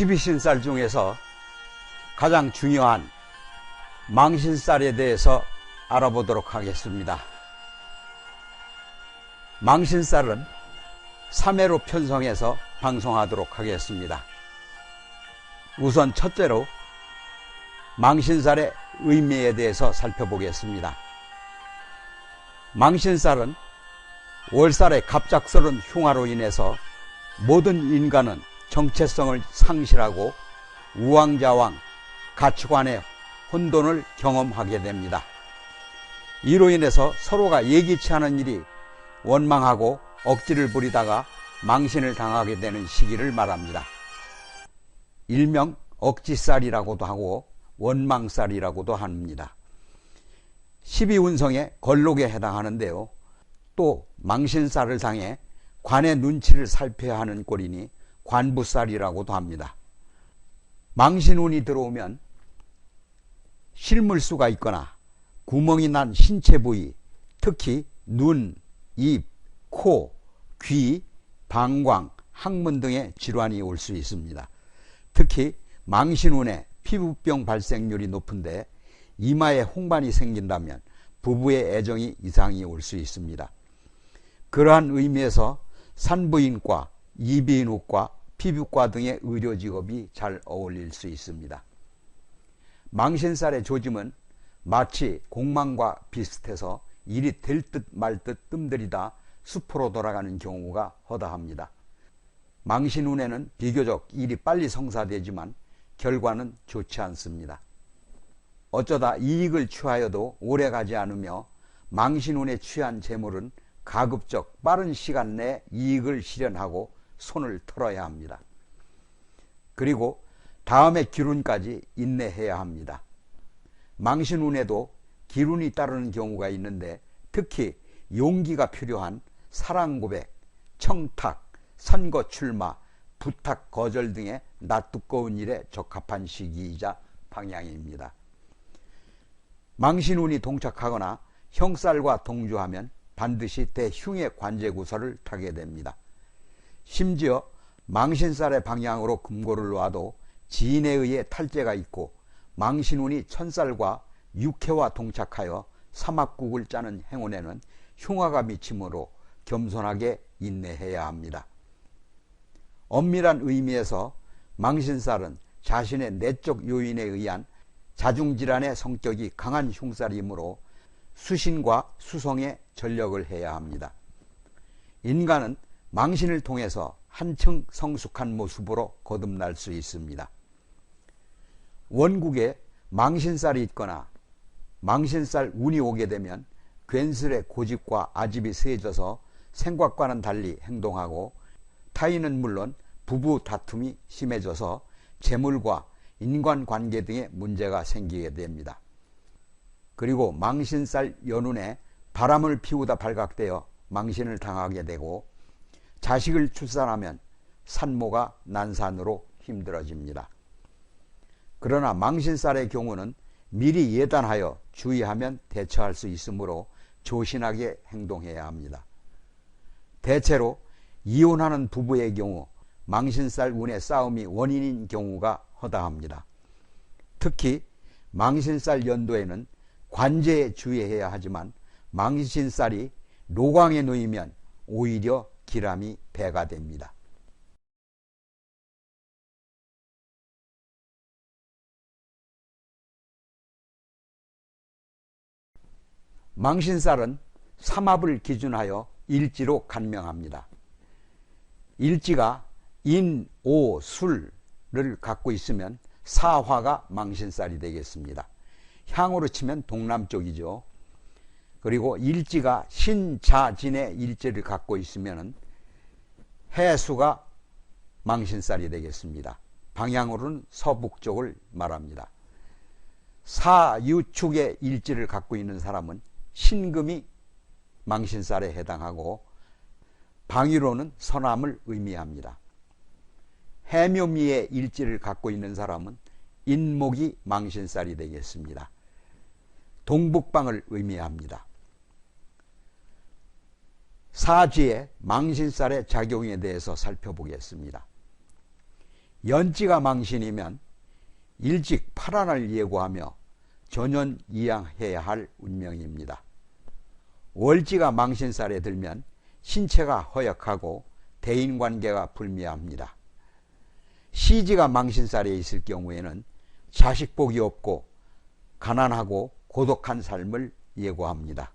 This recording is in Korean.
십이신살 중에서 가장 중요한 망신살에 대해서 알아보도록 하겠습니다. 망신살은 3회로 편성해서 방송하도록 하겠습니다. 우선 첫째로 망신살의 의미에 대해서 살펴보겠습니다. 망신살은 월살의 갑작스러운 흉화로 인해서 모든 인간은 정체성을 상실하고 우왕좌왕 가치관의 혼돈을 경험하게 됩니다. 이로 인해서 서로가 예기치 않은 일이 원망하고 억지를 부리다가 망신을 당하게 되는 시기를 말합니다. 일명 억지살이라고도 하고 원망살이라고도 합니다. 12운성의 걸록에 해당하는데요. 또 망신살을 당해 관의 눈치를 살펴야 하는 꼴이니 관부살이라고도 합니다. 망신운이 들어오면 실물수가 있거나 구멍이 난 신체 부위, 특히 눈, 입, 코, 귀, 방광, 항문 등의 질환이 올 수 있습니다. 특히 망신운에 피부병 발생률이 높은데 이마에 홍반이 생긴다면 부부의 애정이 이상이 올 수 있습니다. 그러한 의미에서 산부인과, 이비인후과, 피부과 등의 의료직업이 잘 어울릴 수 있습니다. 망신살의 조짐은 마치 공망과 비슷해서 일이 될 듯 말 듯 뜸들이다 수포로 돌아가는 경우가 허다합니다. 망신운에는 비교적 일이 빨리 성사되지만 결과는 좋지 않습니다. 어쩌다 이익을 취하여도 오래가지 않으며 망신운에 취한 재물은 가급적 빠른 시간 내에 이익을 실현하고 손을 털어야 합니다. 그리고 다음의 기운까지 인내해야 합니다. 망신운에도 기운이 따르는 경우가 있는데 특히 용기가 필요한 사랑고백, 청탁, 선거 출마, 부탁 거절 등의 낯두꺼운 일에 적합한 시기이자 방향입니다. 망신운이 동착하거나 형살과 동조하면 반드시 대흉의 관제구설을 타게 됩니다. 심지어 망신살의 방향으로 금고를 놓아도 지인에 의해 탈제가 있고 망신운이 천살과 육해와 동착하여 삼합국을 짜는 행운에는 흉화가 미치므로 겸손하게 인내해야 합니다. 엄밀한 의미에서 망신살은 자신의 내적 요인에 의한 자중질환의 성격이 강한 흉살이므로 수신과 수성에 전력을 해야 합니다. 인간은 망신을 통해서 한층 성숙한 모습으로 거듭날 수 있습니다. 원국에 망신살이 있거나 망신살 운이 오게 되면 괜스레 고집과 아집이 세져서 생각과는 달리 행동하고 타인은 물론 부부 다툼이 심해져서 재물과 인간관계 등의 문제가 생기게 됩니다. 그리고 망신살 연운에 바람을 피우다 발각되어 망신을 당하게 되고 자식을 출산하면 산모가 난산으로 힘들어집니다. 그러나 망신살의 경우는 미리 예단하여 주의하면 대처할 수 있으므로 조신하게 행동해야 합니다. 대체로 이혼하는 부부의 경우 망신살 운의 싸움이 원인인 경우가 허다합니다. 특히 망신살 연도에는 관제에 주의해야 하지만 망신살이 노광에 놓이면 오히려 기람이 배가 됩니다. 망신살은 삼합을 기준하여 일지로 간명합니다. 일지가 인, 오, 술을 갖고 있으면 사화가 망신살이 되겠습니다. 향으로 치면 동남쪽이죠. 그리고 일지가 신자진의 일지를 갖고 있으면 해수가 망신살이 되겠습니다. 방향으로는 서북쪽을 말합니다. 사유축의 일지를 갖고 있는 사람은 신금이 망신살에 해당하고 방위로는 서남을 의미합니다. 해묘미의 일지를 갖고 있는 사람은 인목이 망신살이 되겠습니다. 동북방을 의미합니다. 사지의 망신살의 작용에 대해서 살펴보겠습니다. 연지가 망신이면 일찍 파란을 예고하며 전연이양해야 할 운명입니다. 월지가 망신살에 들면 신체가 허약하고 대인관계가 불미합니다. 시지가 망신살에 있을 경우에는 자식복이 없고 가난하고 고독한 삶을 예고합니다.